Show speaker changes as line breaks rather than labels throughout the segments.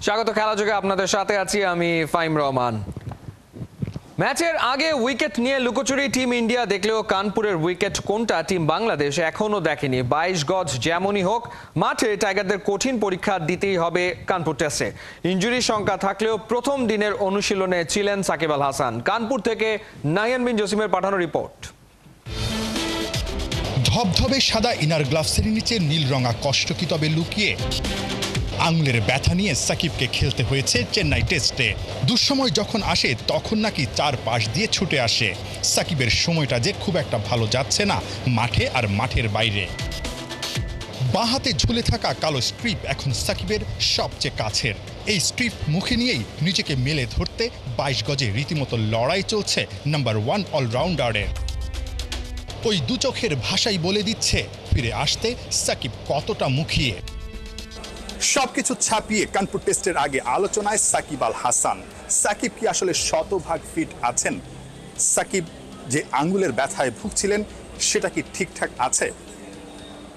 স্বাগত খেলা যোগে আপনাদের সাথে আছি আমি ফাইম রহমান। ম্যাচের আগে উইকেট নিয়ে লুকোচুরি টিম ইন্ডিয়া দেখলেও কানপুরের উইকেট কোনটা টিম বাংলাদেশ এখনো দেখেনি। 22 গজ যেমনই হোক মাঠে টাইগারদের কঠিন পরীক্ষা দিতেই হবে কানপুর টেস্টে। ইনজুরির শঙ্কা থাকলেও প্রথম দিনের অনুশীলনে ছিলেন সাকিব আল হাসান। কানপুর থেকে নাইয়ান বিন জসিমের পাঠানো রিপোর্ট।
ধবধবে সাদা ইনার গ্লাভসের নিচে নীল রঙা কষ্ট কি তবে লুকিয়ে? আঙুলের ব্যথা নিয়ে সাকিবকে খেলতে হয়েছে চেন্নাই টেস্টে। দুঃসময় যখন আসে তখন নাকি চার পাশ দিয়ে ছুটে আসে। সাকিবের সময়টা যে খুব একটা ভালো যাচ্ছে না মাঠে আর মাঠের বাইরে। বাঁ হাতে ঝুলে থাকা কালো স্ট্রিপ এখন সাকিবের সবচেয়ে কাছের। এই স্ট্রিপ মুখে নিয়েই নিজেকে মেলে ধরতে 22 গজে রীতিমতো লড়াই চলছে নাম্বার 1 অলরাউন্ডারের। ওই দু চোখের ভাষাই বলে দিচ্ছে ফিরে আসতে সাকিব কতটা মুখিয়ে। সবকিছু ছাপিয়ে কানপুর টেস্টের আগে আলোচনায় সাকিব আল হাসান। সাকিব কি আসলে শতভাগ ফিট আছেন? সাকিব যে আঙ্গুলের ব্যথায় ভুগছিলেন সেটা কি ঠিকঠাক আছে?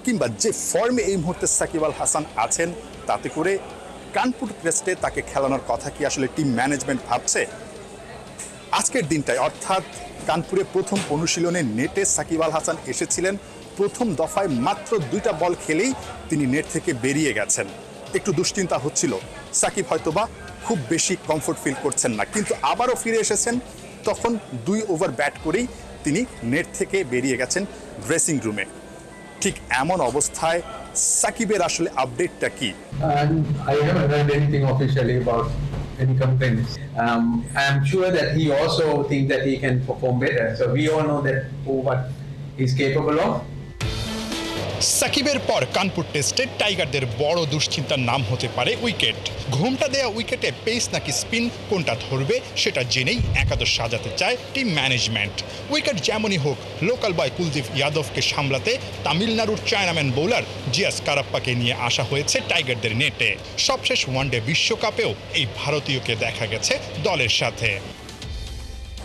কিংবা যে ফর্মে এই মুহূর্তে সাকিব আল হাসান আছেন তাতে করে কানপুর টেস্টে তাকে খেলানোর কথা কি আসলে টিম ম্যানেজমেন্ট ভাবছে? আজকের দিনটায় অর্থাৎ কানপুরে প্রথম অনুশীলনে নেটে সাকিব আল হাসান এসেছিলেন। প্রথম দফায় মাত্র 2টা বল খেলেই তিনি নেট থেকে বেরিয়ে গেছেন। একটু দুশ্চিন্তা হচ্ছিল, সাকিব হয়তোবা খুব বেশি কমফোর্ট ফিল করছেন না, কিন্তু আবারও ফিরে এসেছেন। তখন 2 ওভার ব্যাট করেই তিনি নেট থেকে বেরিয়ে গেছেন ড্রেসিং রুমে। ঠিক এমন অবস্থায় সাকিবের আসলে আপডেটটা কি?
I haven't heard anything officially about any complaints. I am sure that he also thinks that he can perform better. So we all know that what he's capable of.
সাকিবের পর কানপুর টেস্টে টাইগারদের বড় দুশ্চিন্তার নাম হতে পারে উইকেট। ঘুমটা দেয়া উইকেটে পেস নাকি স্পিন কোনটা ধরবে সেটা জেনেই একাদশ সাজাতে চায় টিম ম্যানেজমেন্ট। উইকেট যেমনই হোক লোকাল বয় কুলদীপ যাদবকে সামলাতে তামিলনাড়ুর চায়নাম্যান বোলার জিয়াস কারাপ্পাকে নিয়ে আসা হয়েছে টাইগারদের নেটে। সবশেষ ওয়ানডে বিশ্বকাপেও এই ভারতীয়কে দেখা গেছে দলের সাথে।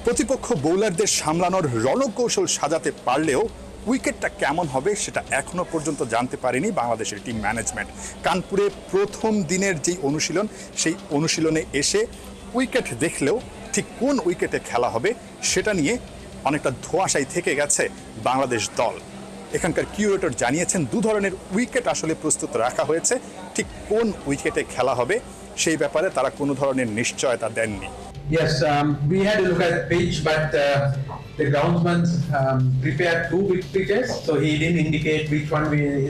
প্রতিপক্ষ বোলারদের সামলানোর রণকৌশল সাজাতে পারলেও উইকেটটা কেমন হবে সেটা এখনো পর্যন্ত জানতে পারেনি বাংলাদেশের টিম ম্যানেজমেন্ট। কানপুরে প্রথম দিনের যেই অনুশীলন সেই অনুশীলনে এসে উইকেট দেখলেও ঠিক কোন উইকেটে খেলা হবে সেটা নিয়ে অনেকটা ধোঁয়াশাই থেকে গেছে বাংলাদেশ দল। এখানকার কিউরেটর জানিয়েছেন 2 ধরনের উইকেট আসলে প্রস্তুত রাখা হয়েছে। ঠিক কোন উইকেটে খেলা হবে সেই ব্যাপারে তারা কোনো ধরনের নিশ্চয়তা দেননি।
Yes, we had to look at the pitch, but the groundsman prepared 2 big pitches, so he didn't indicate which one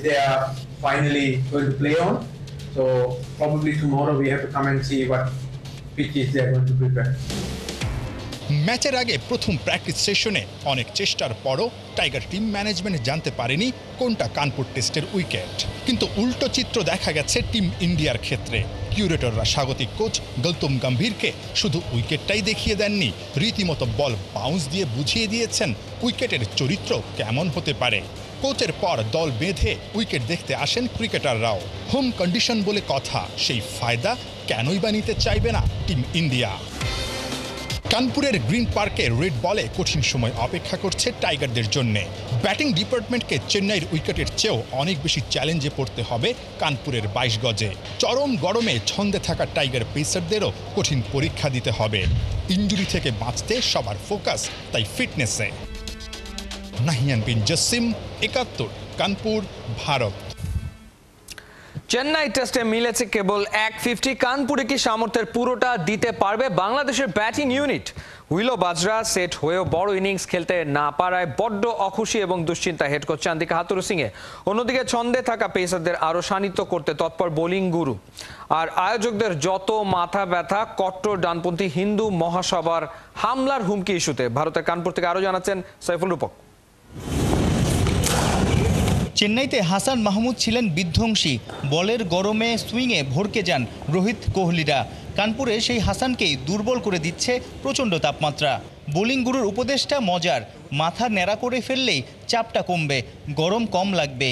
they are finally going to play on. So probably tomorrow we have to come and see what pitches they are going to prepare.
ম্যাচের আগে প্রথম practice সেশনে অনেক চেষ্টার পরও tiger team management জানতে পারেনি কোনটা কানপুর টেস্টের উইকেট। কিন্তু উল্টো চিত্র দেখা গেছে টিম ইন্ডিয়ার ক্ষেত্রে। কিউরেটররা স্বাগতিক কোচ গৌতম গম্ভীরকে শুধু উইকেটটাই দেখিয়ে দেননি, রীতিমতো বল বাউন্স দিয়ে বুঝিয়ে দিয়েছেন উইকেটের চরিত্র কেমন হতে পারে। কোচের পর দল বেঁধে উইকেট দেখতে আসেন ক্রিকেটাররাও। হোম কন্ডিশন বলে কথা, সেই ফায়দা কেনই বা নিতে চাইবে না টিম ইন্ডিয়া। কানপুরের গ্রিন পার্কে রেড বলে কঠিন সময় অপেক্ষা করছে টাইগারদের জন্য। ব্যাটিং ডিপার্টমেন্টকে চেন্নাইয়ের উইকেটের চেয়েও অনেক বেশি চ্যালেঞ্জে পড়তে হবে কানপুরের 22 গজে। চরম গরমে ছন্দে থাকা টাইগার পেসারদেরও কঠিন পরীক্ষা দিতে হবে। ইনজুরি থেকে বাঁচতে সবার ফোকাস তাই ফিটনেসে। নাহিয়ান বিন জসিম, 71, কানপুর, ভারত।
চেন্নাই টেস্টে মিলেছে কেবল 150। কানপুরে কি সামর্থ্যের পুরোটা দিতে পারবে বাংলাদেশের ব্যাটিং ইউনিট? হুইলো বাজরা সেট হয়েও বড় ইনিংস খেলতে না পারায় বড্ড অখুশি এবং দুশ্চিন্তা হেড কোচ চান্দিকা হাথুরু সিংয়ে। অন্যদিকে ছন্দে থাকা পেসারদের আরও শানিত করতে তৎপর বোলিং গুরু। আর আয়োজকদের যত মাথা ব্যথা কট্টর ডানপন্থী হিন্দু মহাসভার হামলার হুমকি ইস্যুতে। ভারতের কানপুর থেকে আরও জানাচ্ছেন সাইফুল রূপক।
চেন্নাইতে হাসান মাহমুদ ছিলেন বিধ্বংসী। বলের গরমে সুইংয়ে ভড়কে যান রোহিত কোহলিরা। কানপুরে সেই হাসানকেই দুর্বল করে দিচ্ছে প্রচণ্ড তাপমাত্রা। বোলিং গুরুর উপদেশটা মজার, মাথা ন্যাড়া করে ফেললেই চাপটা কমবে, গরম কম লাগবে।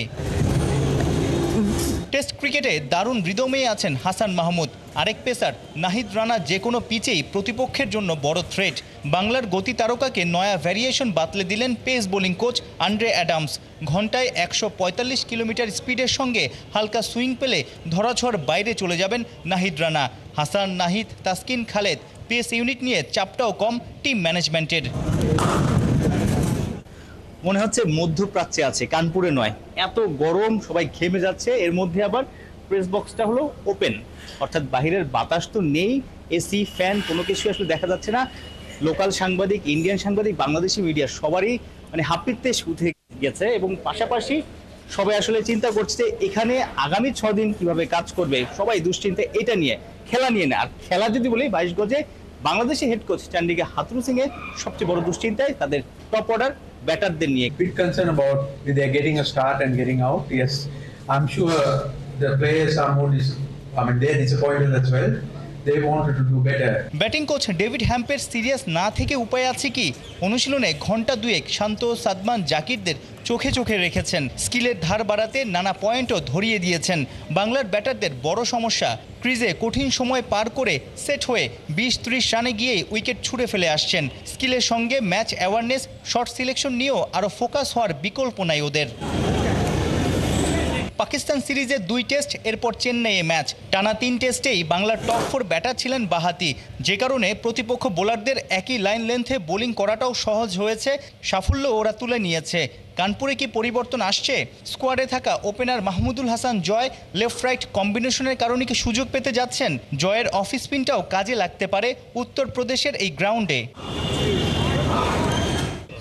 টেস্ট ক্রিকেটে দারুণ রিদমেই আছেন হাসান মাহমুদ। আরেক পেসার নাহিদ রানা যে কোনো পিচেই প্রতিপক্ষের জন্য বড় থ্রেট। বাংলার গতি তারকাকে নয়া ভ্যারিয়েশন বাতলে দিলেন pace bowling coach Andre Adams. ঘন্টায় 145 কিলোমিটার স্পিডের সঙ্গে হালকা সুইং পেলে ধরাছোঁয়ার বাইরে চলে যাবেন নাহিদ রানা। হাসান, নাহিদ, তাসকিন, খালেদ পেস ইউনিট নিয়ে চাপটাও কম টিম ম্যানেজমেন্টের। মনে হচ্ছে মধ্যপ্রাচ্যে আছে, কানপুরে নয়। এত গরম, সবাই ঘেমে যাচ্ছে, এর মধ্যে আবার প্রেস বক্সটা হলো ওপেন, অর্থাৎ বাহিরের বাতাস তো নেই, এসি, ফ্যান কোনো কিছু আসলে দেখা যাচ্ছে না। লোকাল সাংবাদিক, ইন্ডিয়ান সাংবাদিক, বাংলাদেশি মিডিয়া সবারই মানে হাঁপিতে উঠে গেছে এবং পাশাপাশি সবাই আসলে চিন্তা করছে যে এখানে আগামী 6 দিন কিভাবে কাজ করবে। সবাই দুশ্চিন্তা এটা নিয়ে, খেলা নিয়ে না। আর খেলা যদি বলি 22 গজে বাংলাদেশি হেড কোচ চান্ডিকা হাথুরু সিং এর সবচেয়ে বড় দুশ্চিন্তায় তাদের টপ অর্ডার ব্যাটারদের নিয়ে।
Bit concern about if they are getting a start and getting out. Yes, I'm sure the players are more. They're disappointed as well. They wanted to do better.
Batting coach David হ্যাম্পের serious না থেকে উপায় আছে কি? অনুশীলনে ঘন্টা দুয়েক শান্ত, সাদমান, জাকিরদের চোখে চোখে রেখেছেন। স্কিলের ধার বাড়াতে নানা পয়েন্টও ধরিয়ে দিয়েছেন। বাংলার ব্যাটারদের বড় সমস্যা, ক্রিজে কঠিন সময় পার করে সেট হয়ে 20-30 রানে গিয়ে উইকেট ছুঁড়ে ফেলে আসছেন। স্কিলের সঙ্গে ম্যাচ অ্যাওয়ারনেস, শর্ট সিলেকশন নিয়েও আরও ফোকাস হওয়ার বিকল্প নাই ওদের। পাকিস্তান সিরিজে 2 টেস্ট, এরপর চেন্নাইয়ে ম্যাচ। টানা 3 টেস্টেই বাংলার টপ 4 ব্যাটার ছিলেন বাঁহাতি, যে কারণে প্রতিপক্ষ বোলারদের একই লাইন লেন্থে বোলিং করাটাও সহজ হয়েছে। সাফল্য ওরা তুলে নিয়েছে। কানপুরে কি পরিবর্তন আসছে? স্কোয়াডে থাকা ওপেনার মাহমুদুল হাসান জয় লেফট রাইট কম্বিনেশনের কারণে কি সুযোগ পেতে যাচ্ছেন? জয়ের অফ স্পিনটাও কাজে লাগতে পারে উত্তরপ্রদেশের এই গ্রাউন্ডে।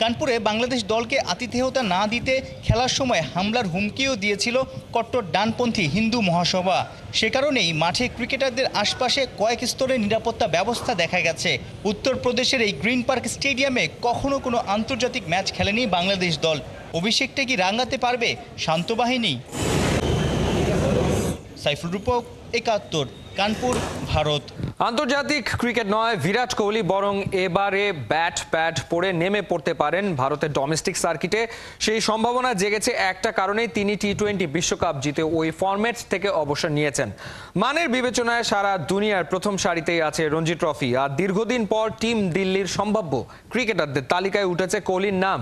কানপুরে বাংলাদেশ দলকে আতিথেয়তা না দিতে খেলার সময় হামলার হুমকিও দিয়েছিল কট্টর ডানপন্থী হিন্দু মহাসভা। সে কারণেই মাঠে ক্রিকেটারদের আশপাশে কয়েক স্তরে নিরাপত্তা ব্যবস্থা দেখা গেছে। উত্তরপ্রদেশের এই গ্রিন পার্ক স্টেডিয়ামে কখনো কোনো আন্তর্জাতিক ম্যাচ খেলেনি বাংলাদেশ দল। অভিষেকটা কি রাঙাতে পারবে শান্ত বাহিনী? সাইফুল রূপক, 71, কানপুর, ভারত।
আন্তর্জাতিক ক্রিকেট নয়, বিরাট কোহলি বরং এবারে ব্যাট প্যাড পরে নেমে পড়তে পারেন ভারতের ডোমেস্টিক সার্কিটে। সেই সম্ভাবনা জেগেছে একটা কারণেই, তিনি টি-20 বিশ্বকাপ জিতে ওই ফরম্যাট থেকে অবসর নিয়েছেন। মানের বিবেচনায় সারা দুনিয়ার প্রথম সারিতেই আছে রঞ্জি ট্রফি, আর দীর্ঘদিন পর টিম দিল্লির সম্ভাব্য ক্রিকেটারদের তালিকায় উঠেছে কোহলির নাম।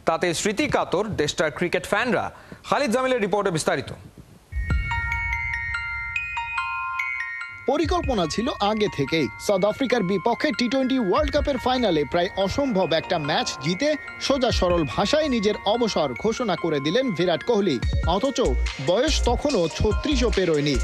তাতে স্মৃতি কাতর দেশটার ক্রিকেট ফ্যানরা। খালিদ জামিলের রিপোর্টে বিস্তারিত।
পরিকল্পনা ছিল আগে থেকেই। সাউথ আফ্রিকার বিপক্ষে টি-20 ওয়ার্ল্ড কাপের ফাইনালে প্রায় অসম্ভব একটা ম্যাচ জিতে সোজা সরল ভাষায় নিজের অবসর ঘোষণা করে দিলেন বিরাট কোহলি। অথচ বয়স তখনও 36ও পেরোয়নি।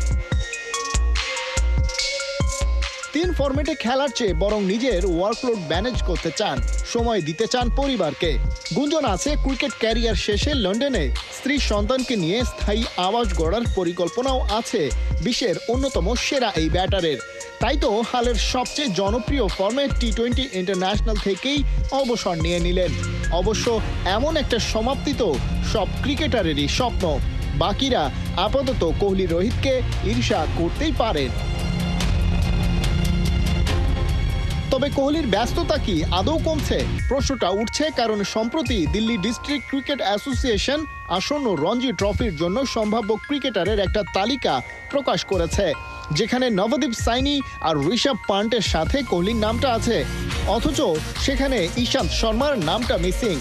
3 ফরম্যাটে খেলার চেয়ে বরং নিজের ওয়ার্কলোড ম্যানেজ করতে চান, সময় দিতে চান পরিবারকে। গুঞ্জন আছে ক্রিকেট ক্যারিয়ার শেষে লন্ডনে স্ত্রী সন্তানকে নিয়ে স্থায়ী আবাস গড়ার পরিকল্পনাও আছে বিশ্বের অন্যতম সেরা এই ব্যাটারের। তাই তো হালের সবচেয়ে জনপ্রিয় ফরম্যাট টি-20 ইন্টারন্যাশনাল থেকেই অবসর নিয়ে নিলেন। অবশ্য এমন একটা সমাপ্তি তো সব ক্রিকেটারেরই স্বপ্ন। বাকিরা আপাতত কোহলি রোহিতকে ঈর্ষা করতেই পারেন। তবে কোহলির ব্যস্ততা কি আদৌ কমছে? প্রশ্নটা উঠছে কারণ সম্প্রতি দিল্লি ডিস্ট্রিক্ট ক্রিকেট অ্যাসোসিয়েশন আসন্ন রঞ্জি ট্রফির জন্য সম্ভাব্য ক্রিকেটারের একটা তালিকা প্রকাশ করেছে, যেখানে নবদীপ সাইনি আর ঋষভ পান্টের সাথে কোহলির নামটা আছে। অথচ সেখানে ইশান্ত শর্মার নামটা মিসিং।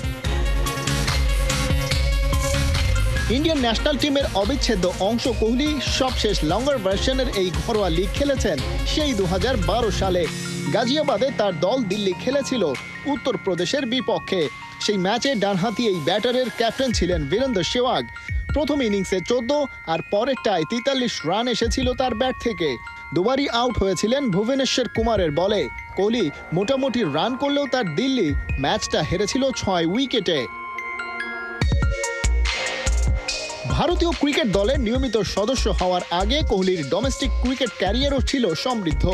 ইন্ডিয়ান ন্যাশনাল টিমের অবিচ্ছেদ্য অংশ কোহলি সবশেষ লঙ্গার ভার্সনের এই ঘরোয়া লিগ খেলেছেন সেই 2012 সালে। গাজিয়াবাদে তার দল দিল্লি খেলেছিল উত্তরপ্রদেশের বিপক্ষে। সেই ম্যাচে ডানহাতি এই ব্যাটারের ক্যাপ্টেন ছিলেন বীরেন্দ্র সেহওয়াগ। প্রথম ইনিংসে 14 আর পরেরটায় 43 রান এসেছিল তার ব্যাট থেকে। দুবারই আউট হয়েছিলেন ভুবনেশ্বর কুমারের বলে। কোহলি মোটামুটি রান করলেও তার দিল্লি ম্যাচটা হেরেছিল 6 উইকেটে। ভারতীয় ক্রিকেট দলের নিয়মিত সদস্য হওয়ার আগে কোহলির ডোমেস্টিক ক্রিকেট ক্যারিয়ারও ছিল সমৃদ্ধ।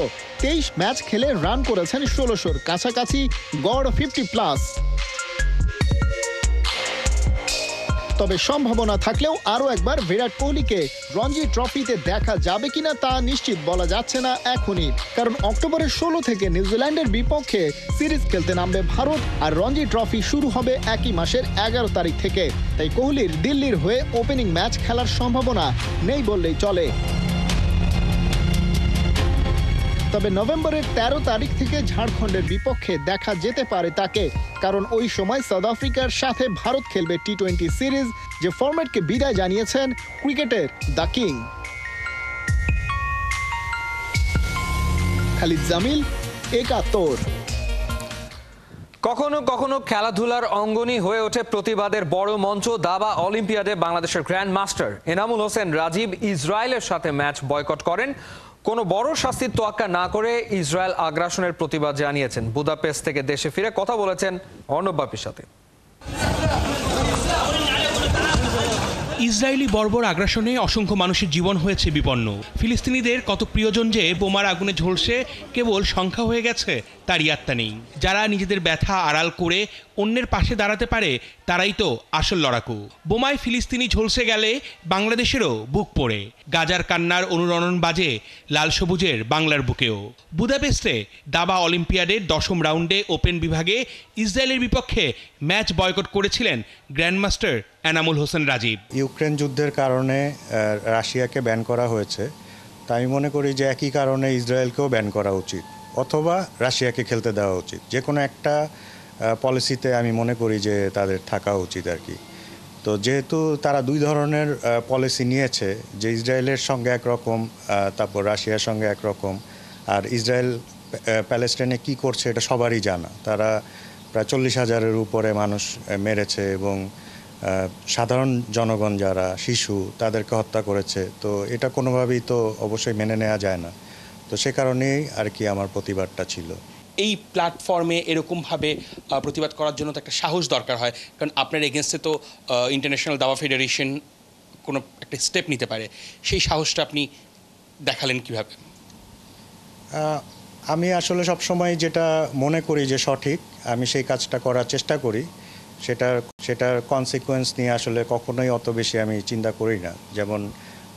23 ম্যাচ খেলে রান করেছেন 1600-র কাছাকাছি, গড় 50+। তবে সম্ভাবনা থাকলেও আরও একবার বিরাট কোহলিকে রঞ্জি ট্রফিতে দেখা যাবে কিনা তা নিশ্চিত বলা যাচ্ছে না এখনই। কারণ অক্টোবরের 16 থেকে নিউজিল্যান্ডের বিপক্ষে সিরিজ খেলতে নামবে ভারত, আর রঞ্জি ট্রফি শুরু হবে একই মাসের 11 তারিখ থেকে। তাই কোহলির দিল্লির হয়ে ওপেনিং ম্যাচ খেলার সম্ভাবনা নেই বললেই চলে। তবে নভেম্বরের 13 তারিখ থেকে ঝাড়খণ্ডের বিপক্ষে দেখা যেতে পারে তাকে, কারণ ওই সময় সাউথ আফ্রিকার সাথে ভারত খেলবে টি-20 সিরিজ, যে ফরম্যাটকে বিদায় জানিয়েছেন ক্রিকেটের দ্য কিং। খালিদ জামিল, একাত্তর।
কখনো কখনো খেলাধুলার অঙ্গনই হয়ে ওঠে প্রতিবাদের বড় মঞ্চ। দাবা অলিম্পিয়াডে বাংলাদেশের গ্র্যান্ড মাস্টার এনামুল হোসেন রাজীব ইসরায়েলের সাথে ম্যাচ বয়কট করেন। কোনো বড় শাস্তির তোয়াক্কা না করে ইসরায়েল আগ্রাসনের প্রতিবাদ জানিয়েছেন। বুদাপেস্ট থেকে দেশে ফিরে কথা বলেছেন অর্ণব বাপির সাথে।
ইসরায়েলি বর্বর আগ্রাসনে অসংখ্য মানুষের জীবন হয়েছে বিপন্ন। ফিলিস্তিনিদের কত প্রিয়জন যে বোমার আগুনে ঝলসে কেবল সংখ্যা হয়ে গেছে তার ইয়াত্তা নেই। যারা নিজেদের ব্যথা আড়াল করে অন্যের পাশে দাঁড়াতে পারে তারাই তো আসল লড়াকু। বোমায় ফিলিস্তিনি ঝলসে গেলে বাংলাদেশেরও বুক পড়ে। গাজার কান্নার অনুরণন বাজে লাল সবুজের বাংলার বুকেও। বুদাপেস্টে দাবা অলিম্পিয়াডের 10ম রাউন্ডে ওপেন বিভাগে ইসরায়েলের বিপক্ষে ম্যাচ বয়কট করেছিলেন গ্র্যান্ডমাস্টার এনামুল হোসেন রাজীব।
ইউক্রেন যুদ্ধের কারণে রাশিয়াকে ব্যান করা হয়েছে, তাই আমি মনে করি যে একই কারণে ইসরায়েলকেও ব্যান করা উচিত, অথবা রাশিয়াকে খেলতে দেওয়া উচিত। যে কোনো একটা পলিসিতে আমি মনে করি যে তাদের থাকা উচিত আর কি। তো যেহেতু তারা দুই ধরনের পলিসি নিয়েছে, যে ইসরায়েলের সঙ্গে একরকম, তারপর রাশিয়ার সঙ্গে একরকম, আর ইসরায়েল প্যালেস্টাইনে কি করছে এটা সবারই জানা। তারা প্রায় 40,000-এর উপরে মানুষ মেরেছে এবং সাধারণ জনগণ যারা শিশু তাদেরকে হত্যা করেছে। তো এটা কোনোভাবেই তো অবশ্যই মেনে নেওয়া যায় না। তো সে কারণেই আর কি আমার প্রতিবাদটা ছিল।
এই প্ল্যাটফর্মে এরকমভাবে প্রতিবাদ করার জন্য তো একটা সাহস দরকার হয়, কারণ আপনার এগেনস্টে তো ইন্টারন্যাশনাল দাবা ফেডারেশন কোনো একটা স্টেপ নিতে পারে। সেই সাহসটা আপনি দেখালেন কিভাবে?
আমি আসলে সবসময় যেটা মনে করি যে সঠিক, আমি সেই কাজটা করার চেষ্টা করি। সেটার কনসিকুয়েন্স নিয়ে আসলে কখনোই অত বেশি আমি চিন্তা করি না। যেমন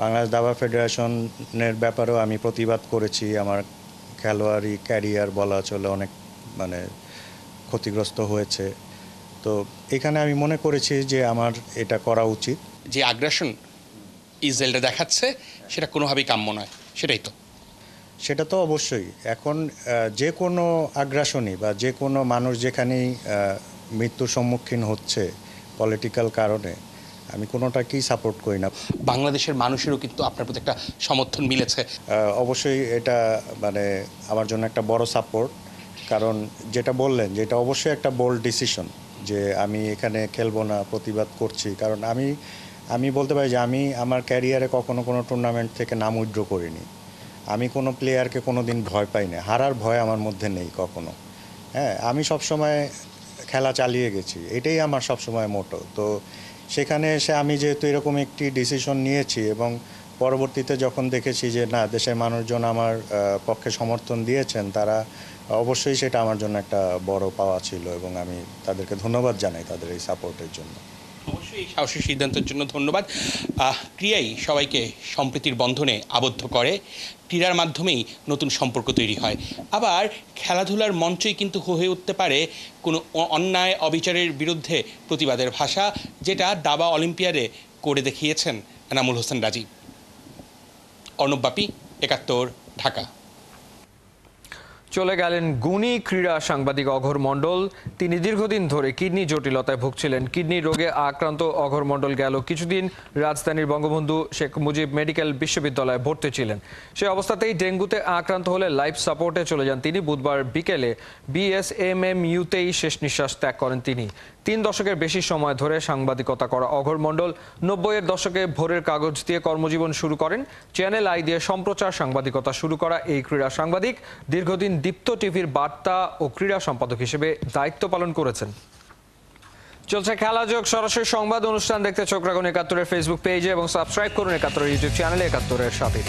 বাংলাদেশ দাবা ফেডারেশনের ব্যাপারেও আমি প্রতিবাদ করেছি। আমার খেলোয়াড়ি ক্যারিয়ার বলা চলে অনেক ক্ষতিগ্রস্ত হয়েছে। তো এখানে আমি মনে করেছি যে আমার এটা করা উচিত।
যে আগ্রাসন ইসরায়েলটা দেখাচ্ছে সেটা কোনোভাবেই কাম্য নয়, সেটাই তো।
সেটা তো অবশ্যই। এখন যে কোনো আগ্রাসনই বা যে কোনো মানুষ যেখানেই মৃত্যুর সম্মুখীন হচ্ছে পলিটিক্যাল কারণে, আমি কোনোটাকেই সাপোর্ট করি না।
বাংলাদেশের মানুষেরও কিন্তু আপনার প্রতি একটা সমর্থন মিলেছে।
অবশ্যই এটা আমার জন্য একটা বড় সাপোর্ট, কারণ যেটা বললেন যে এটা অবশ্যই একটা বোল্ড ডিসিশন যে আমি এখানে খেলবো না, প্রতিবাদ করছি। কারণ আমি বলতে পারি যে আমি আমার ক্যারিয়ারে কখনো কোনো টুর্নামেন্ট থেকে নাম উইথড্র করিনি। আমি কোনো প্লেয়ারকে কোনো দিন ভয় পাই না, হারার ভয় আমার মধ্যে নেই কখনো। হ্যাঁ, আমি সবসময় খেলা চালিয়ে গেছি, এটাই আমার সবসময় মোটো। তো সেখানে এসে আমি যেহেতু এরকম একটি ডিসিশন নিয়েছি এবং পরবর্তীতে যখন দেখেছি যে না, দেশের মানুষজন আমার পক্ষে সমর্থন দিয়েছেন, তারা অবশ্যই সেটা আমার জন্য একটা বড় পাওয়া ছিল এবং আমি তাদেরকে ধন্যবাদ জানাই তাদের এই সাপোর্টের জন্য।
অবশ্যই এই সাহসী সিদ্ধান্তের জন্য ধন্যবাদ। ক্রীড়াই সবাইকে সম্প্রীতির বন্ধনে আবদ্ধ করে, ক্রীড়ার মাধ্যমেই নতুন সম্পর্ক তৈরি হয়। আবার খেলাধুলার মঞ্চই কিন্তু হয়ে উঠতে পারে কোনো অন্যায় অবিচারের বিরুদ্ধে প্রতিবাদের ভাষা, যেটা দাবা অলিম্পিয়াডে করে দেখিয়েছেন এনামুল হোসেন রাজীব। অর্ণব বাপি, ৭১, ঢাকা।
চলে গেলেন গুণী ক্রীড়া সাংবাদিক অঘোর মণ্ডল। তিনি দীর্ঘদিন ধরে কিডনি জটিলতায় ভুগছিলেন। কিডনি রোগে আক্রান্ত অঘোর মণ্ডল গেল কিছুদিন রাজধানীর বঙ্গবন্ধু শেখ মুজিব মেডিকেল বিশ্ববিদ্যালয়ে ভর্তি ছিলেন। সে অবস্থাতেই ডেঙ্গুতে আক্রান্ত হলে লাইফ সাপোর্টে চলে যান তিনি। বুধবার বিকেলে বিএসএমএমইউতেই শেষ নিঃশ্বাস ত্যাগ করেন তিনি। 3 দশকের বেশি সময় ধরে সাংবাদিকতা করা অঘোর মণ্ডল 90-এর দশকে ভোরের কাগজ দিয়ে কর্মজীবন শুরু করেন। চ্যানেল আই দিয়ে সম্প্রচার সাংবাদিকতা শুরু করা এই ক্রীড়া সাংবাদিক দীর্ঘদিন দীপ্ত টিভির বার্তা ও ক্রীড়া সম্পাদক হিসেবে দায়িত্ব পালন করেছেন। চলছে খেলাযোগ সরাসরি সংবাদ অনুষ্ঠান দেখতে চোখ রাখুন ৭১-এর ফেসবুক পেজে এবং সাবস্ক্রাইব করুন ৭১-এর ইউটিউব চ্যানেলে ৭১-এর সাথে।